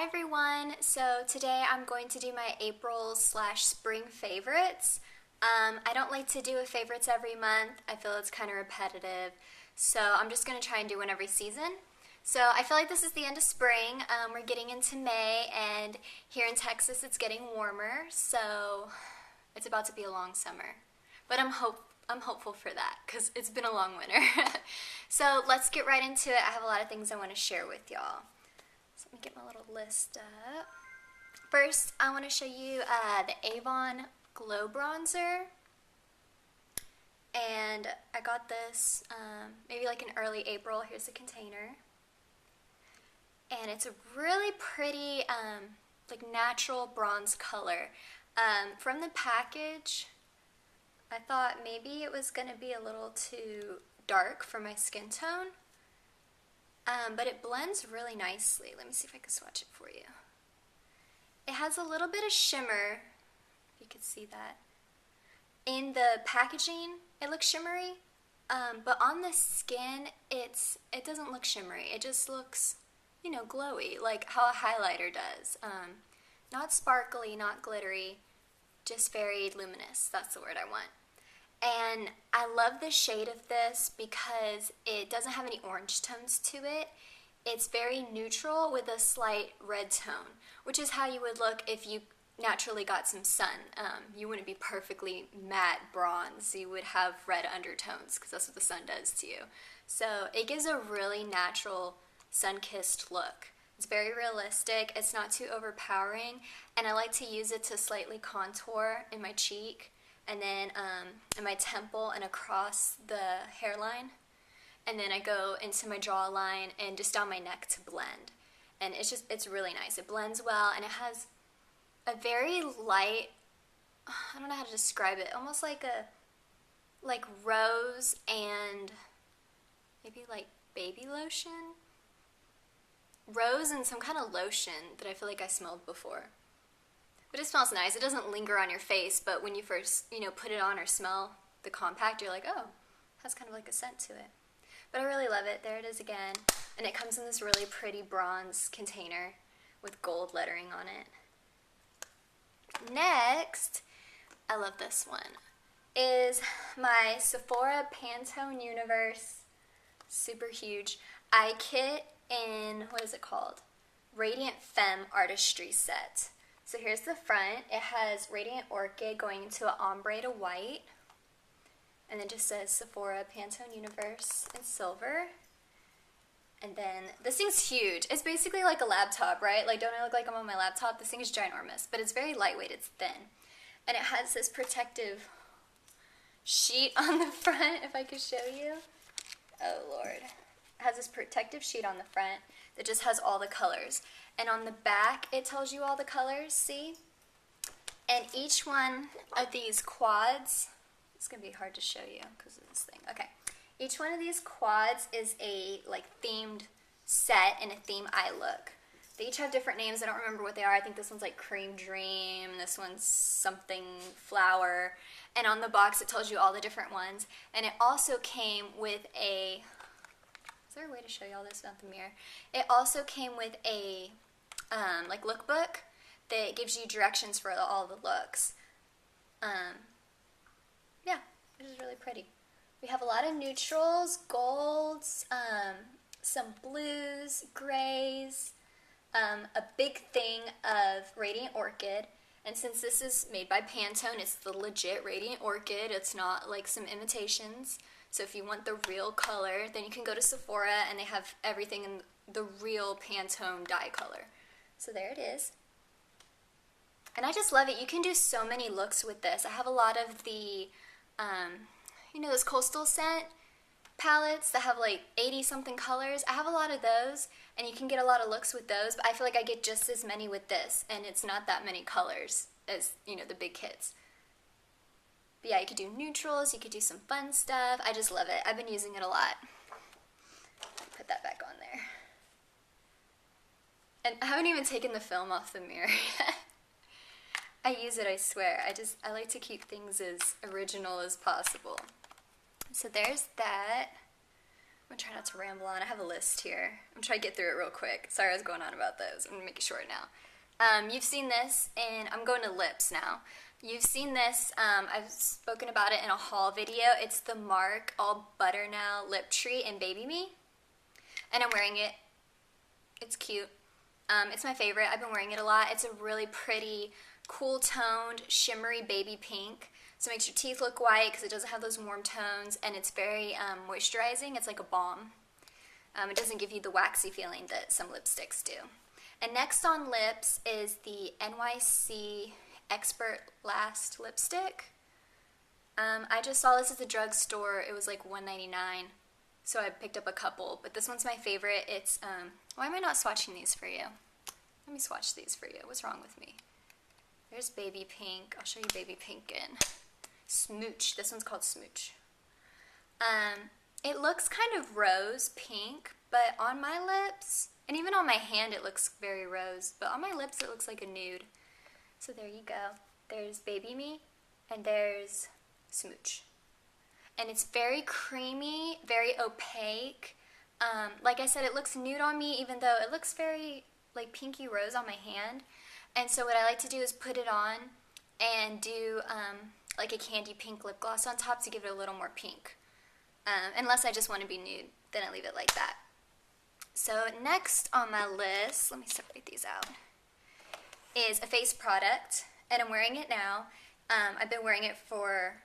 Hi everyone, so today I'm going to do my April/spring favorites. I don't like to do a favorites every month. I feel it's kind of repetitive, so I'm just going to try and do one every season. So I feel like this is the end of spring. We're getting into May, and here in Texas it's getting warmer, so it's about to be a long summer. But I'm hopeful for that because it's been a long winter. So let's get right into it. I have a lot of things I want to share with y'all. So let me get my little list up. First, I want to show you the Avon Glow Bronzer. And I got this maybe like in early April. Here's the container. And it's a really pretty like natural bronze color. From the package, I thought maybe it was going to be a little too dark for my skin tone. But it blends really nicely. Let me see if I can swatch it for you. It has a little bit of shimmer, if you could see that. In the packaging, it looks shimmery, but on the skin, it doesn't look shimmery. It just looks, you know, glowy, like how a highlighter does. Not sparkly, not glittery, just very luminous. That's the word I want. And I love the shade of this because it doesn't have any orange tones to it. It's very neutral with a slight red tone, which is how you would look if you naturally got some sun. You wouldn't be perfectly matte bronze. You would have red undertones because that's what the sun does to you. So it gives a really natural sun-kissed look. It's very realistic. It's not too overpowering, and I like to use it to slightly contour in my cheek, and then in my temple and across the hairline, and then I go into my jawline and just down my neck to blend. And it's really nice. It blends well, and it has a very light, I don't know how to describe it, almost like rose and maybe like baby lotion. Rose and some kind of lotion that I feel like I smelled before. But it smells nice. It doesn't linger on your face, but when you first, put it on or smell the compact, you're like, oh, it has kind of like a scent to it. But I really love it. There it is again. And it comes in this really pretty bronze container with gold lettering on it. Next, I love this one, is my Sephora Pantone Universe super huge eye kit in, what is it called? Radiant Femme Artistry Set. So here's the front. It has Radiant Orchid going into an ombre to white. And then just says Sephora Pantone Universe in silver. And then this thing's huge. It's basically like a laptop, right? Like, don't I look like I'm on my laptop? This thing is ginormous, but it's very lightweight. It's thin. And it has this protective sheet on the front, if I could show you. Oh, Lord. It has this protective sheet on the front that just has all the colors. And on the back, it tells you all the colors, see? And each one of these quads, it's going to be hard to show you because of this thing. Okay. Each one of these quads is a, themed set in a theme eye look. They each have different names. I don't remember what they are. I think this one's like Cream Dream. This one's something Flower. And on the box, it tells you all the different ones. And it also came with a... Is there a way to show you all this without the mirror? It also came with a lookbook that gives you directions for all the looks. Yeah, it is really pretty. We have a lot of neutrals, golds, some blues, grays, a big thing of Radiant Orchid. And since this is made by Pantone, it's the legit Radiant Orchid. It's not like some imitations. So if you want the real color, then you can go to Sephora, and they have everything in the real Pantone dye color. So there it is. And I just love it. You can do so many looks with this. I have a lot of the, those coastal scent palettes that have like 80-something colors. I have a lot of those, and you can get a lot of looks with those, but I feel like I get just as many with this, and it's not that many colors as, the big kits. But yeah, you could do neutrals, you could do some fun stuff. I just love it. I've been using it a lot. Put that back on there. And I haven't even taken the film off the mirror yet. I use it, I swear. I like to keep things as original as possible. So there's that. I'm gonna try not to ramble on. I have a list here. I'm gonna try to get through it real quick. Sorry I was going on about those. I'm gonna make it short now. You've seen this, and I'm going to lips now. You've seen this, I've spoken about it in a haul video. It's the Mark All Butter Now Lip Treat in Baby Me. And I'm wearing it. It's cute. It's my favorite. I've been wearing it a lot. It's a really pretty, cool toned, shimmery baby pink. So it makes your teeth look white because it doesn't have those warm tones, and it's very moisturizing. It's like a balm. It doesn't give you the waxy feeling that some lipsticks do. And next on lips is the NYC Expert Last lipstick. I just saw this at the drugstore. It was like $1.99, so I picked up a couple, but this one's my favorite. It's, why am I not swatching these for you? Let me swatch these for you. What's wrong with me? There's baby pink. I'll show you baby pink again. Smooch. This one's called Smooch. It looks kind of rose pink, but on my lips, and even on my hand it looks very rose, but on my lips it looks like a nude. So there you go. There's Baby Me, and there's Smooch. And it's very creamy, very opaque. Like I said, it looks nude on me, even though it looks very like pinky rose on my hand. And so what I like to do is put it on and do like a candy pink lip gloss on top to give it a little more pink. Unless I just want to be nude, then I leave it like that. So next on my list, let me separate these out, is a face product, and I'm wearing it now. I've been wearing it for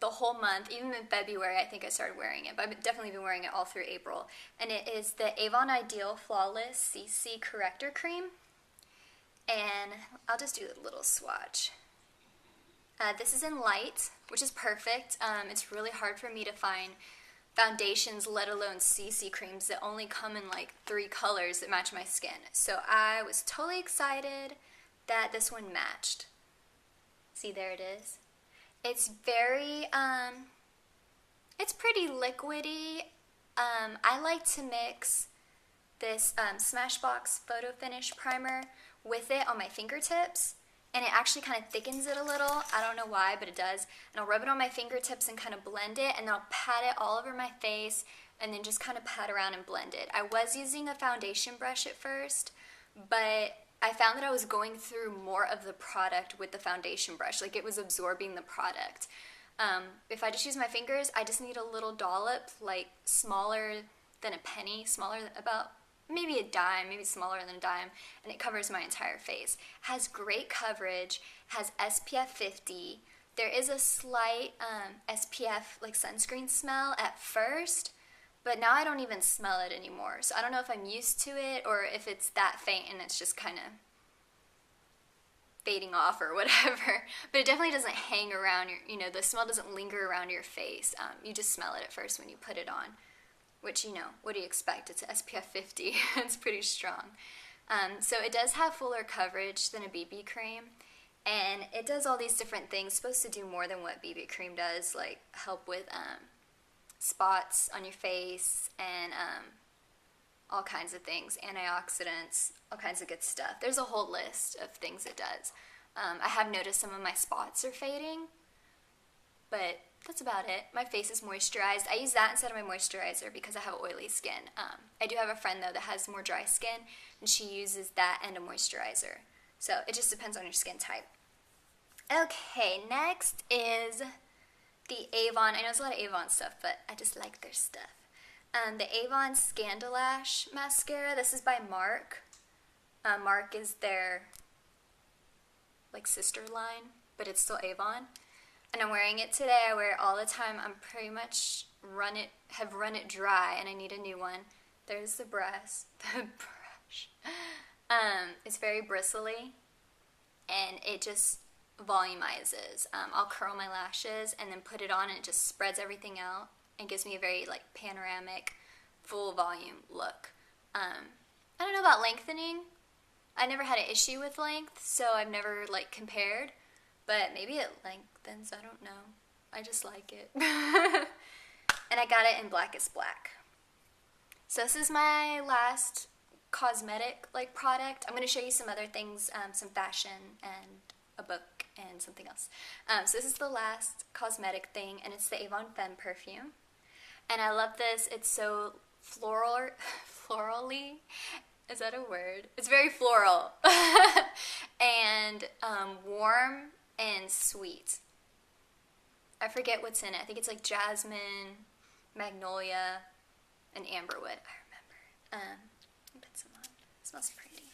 the whole month. Even in February I think I started wearing it, but I've definitely been wearing it all through April. And it is the Avon Ideal Flawless CC Corrector Cream. And I'll just do a little swatch. This is in light, which is perfect. It's really hard for me to find foundations, let alone CC creams, that only come in like 3 colors that match my skin. So I was totally excited that this one matched. See, there it is. It's very, it's pretty liquidy. I like to mix this Smashbox Photo Finish Primer with it on my fingertips, and it actually kind of thickens it a little. I don't know why, but it does. And I'll rub it on my fingertips and kind of blend it, and then I'll pat it all over my face, and then just kind of pat around and blend it. I was using a foundation brush at first, but I found that I was going through more of the product with the foundation brush. Like, it was absorbing the product. If I just use my fingers, I just need a little dollop, like smaller than a penny, smaller than about maybe a dime, maybe smaller than a dime, and it covers my entire face. Has great coverage, has SPF 50. There is a slight SPF like sunscreen smell at first, but now I don't even smell it anymore. So I don't know if I'm used to it or if it's that faint and it's just kind of fading off or whatever. But it definitely doesn't hang around your, you know, the smell doesn't linger around your face. You just smell it at first when you put it on. Which, you know, what do you expect? It's SPF 50. It's pretty strong. So it does have fuller coverage than a BB cream. And it does all these different things. It's supposed to do more than what BB cream does, like help with spots on your face and all kinds of things. Antioxidants, all kinds of good stuff. There's a whole list of things it does. I have noticed some of my spots are fading, but that's about it. My face is moisturized. I use that instead of my moisturizer because I have oily skin. I do have a friend, though, that has more dry skin, and she uses that and a moisturizer. So it just depends on your skin type. Okay, next is the Avon. I know there's a lot of Avon stuff, but I just like their stuff. The Avon Scandalash Mascara. This is by Mark. Mark is their, like, sister line, but it's still Avon. And I'm wearing it today. I wear it all the time. I'm pretty much have run it dry, and I need a new one. There's the brush. It's very bristly, and it just volumizes. I'll curl my lashes and then put it on, and it just spreads everything out and gives me a very like panoramic, full volume look. I don't know about lengthening. I never had an issue with length, so I've never like compared. But maybe it lengthens, I don't know. I just like it. And I got it in Blackest Black. So this is my last cosmetic like product. I'm going to show you some other things, some fashion and a book and something else. So this is the last cosmetic thing, and it's the Avon Femme perfume. And I love this. It's so florally. Is that a word? It's very floral. And warm and sweet. I forget what's in it. I think it's like jasmine, magnolia, and amberwood. I remember. Put some on. It smells pretty.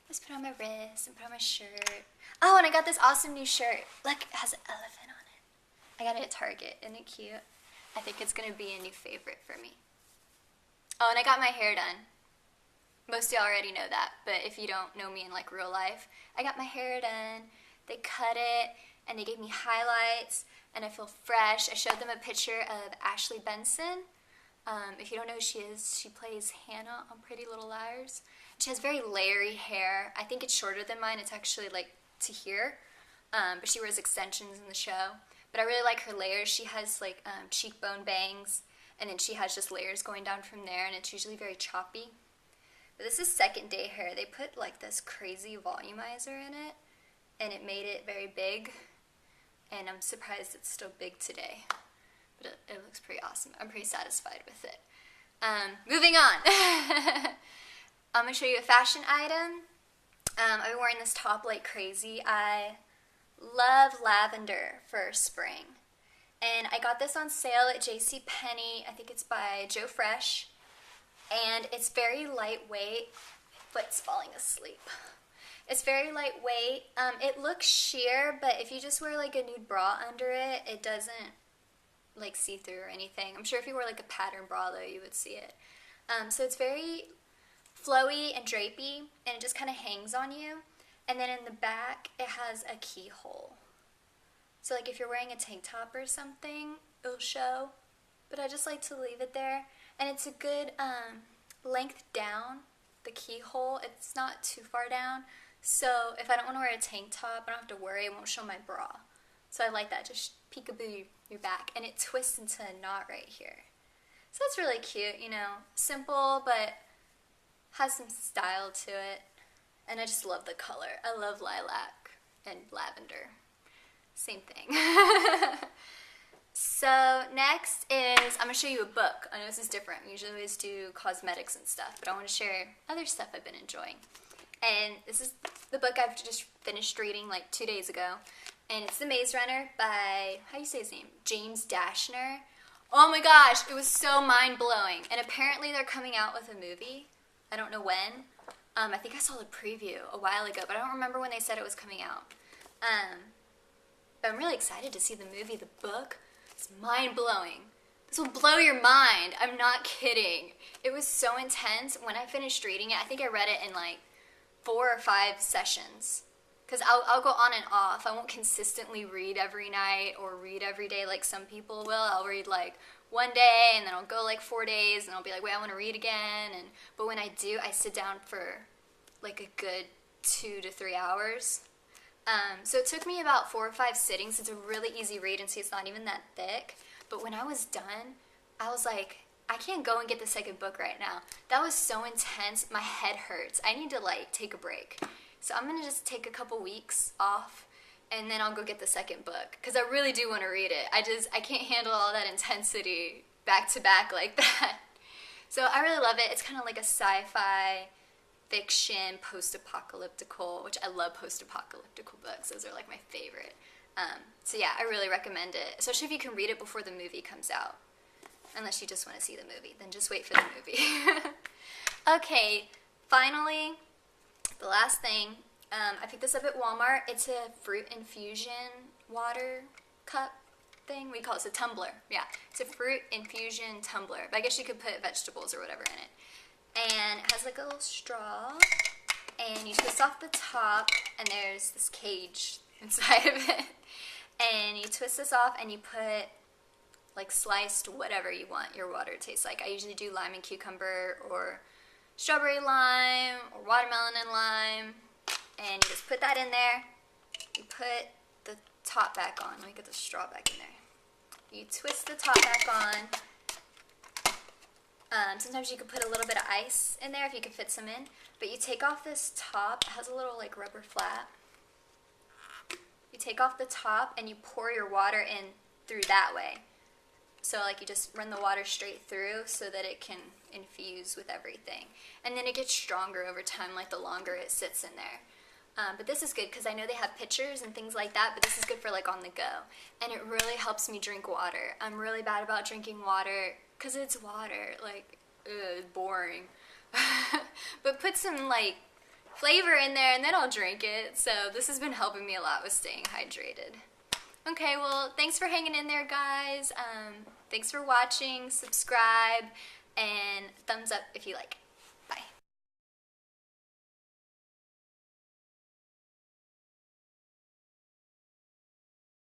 Let's put on my wrist and put on my shirt. Oh, and I got this awesome new shirt. Look, it has an elephant on it. I got it at Target. Isn't it cute? I think it's going to be a new favorite for me. Oh, and I got my hair done. Most of y'all already know that, but if you don't know me in like real life, I got my hair done. They cut it, and they gave me highlights, and I feel fresh. I showed them a picture of Ashley Benson. If you don't know who she is, she plays Hannah on Pretty Little Liars. She has very layery hair. I think it's shorter than mine. It's actually like to here, but she wears extensions in the show. But I really like her layers. She has like cheekbone bangs, and then she has just layers going down from there, and it's usually very choppy. But this is second day hair. They put like this crazy volumizer in it, and it made it very big, and I'm surprised it's still big today. But it looks pretty awesome. I'm pretty satisfied with it. Moving on. I'm going to show you a fashion item. I've been wearing this top like crazy. I love lavender for spring. And I got this on sale at JCPenney. I think it's by Joe Fresh. And it's very lightweight. My foot's falling asleep. It's very lightweight. It looks sheer, but if you just wear like a nude bra under it, it doesn't like see through or anything. I'm sure if you wore like a pattern bra though, you would see it. So it's very flowy and drapey, and it just kind of hangs on you. And then in the back, it has a keyhole. So like if you're wearing a tank top or something, it'll show. But I just like to leave it there. And it's a good length down, the keyhole. It's not too far down. So if I don't want to wear a tank top, I don't have to worry. It won't show my bra. So I like that. Just peekaboo your back. And it twists into a knot right here. So it's really cute, you know. Simple, but has some style to it. And I just love the color. I love lilac and lavender. Same thing. So next is, I'm going to show you a book. I know this is different. We usually always do cosmetics and stuff, but I want to share other stuff I've been enjoying. And this is the book I've just finished reading like 2 days ago. And it's The Maze Runner by, how do you say his name? James Dashner. Oh my gosh, it was so mind-blowing. And apparently they're coming out with a movie. I don't know when. I think I saw the preview a while ago, but I don't remember when they said it was coming out. But I'm really excited to see the movie. The book is mind-blowing. This will blow your mind. I'm not kidding. It was so intense. When I finished reading it, I think I read it in like 4 or 5 sessions. Because I'll go on and off. I won't consistently read every night or read every day like some people will. I'll read like one day and then I'll go like 4 days and I'll be like, wait, I want to read again. But when I do, I sit down for like a good 2 to 3 hours. So it took me about 4 or 5 sittings. It's a really easy read, and see, it's not even that thick. But when I was done, I was like, I can't go and get the second book right now. That was so intense. My head hurts. I need to like take a break. So I'm going to just take a couple weeks off, and then I'll go get the second book. Because I really do want to read it. I can't handle all that intensity back to back like that. So I really love it. It's kind of like a sci-fi fiction, post-apocalyptical, which I love post-apocalyptical books. Those are like my favorite. So yeah, I really recommend it, especially if you can read it before the movie comes out. Unless you just want to see the movie, then just wait for the movie. Okay, finally, the last thing. I picked this up at Walmart. It's a fruit infusion water cup thing. We call it a tumbler. Yeah, it's a fruit infusion tumbler. But I guess you could put vegetables or whatever in it. And it has like a little straw, and you twist off the top, and there's this cage inside of it. And you twist this off, and you put like sliced whatever you want your water to taste like. I usually do lime and cucumber, or strawberry lime, or watermelon and lime. And you just put that in there. You put the top back on. Let me get the straw back in there. You twist the top back on. Sometimes you could put a little bit of ice in there if you could fit some in. But you take off this top. It has a little like rubber flap. You take off the top and you pour your water in through that way. So like you just run the water straight through so that it can infuse with everything. And then it gets stronger over time, like the longer it sits in there. But this is good because I know they have pitchers and things like that, but this is good for like on the go. And it really helps me drink water. I'm really bad about drinking water because it's water. Like, it's boring. But put some like flavor in there and then I'll drink it. So this has been helping me a lot with staying hydrated. Okay, well, thanks for hanging in there, guys. Thanks for watching. Subscribe and thumbs up if you like it.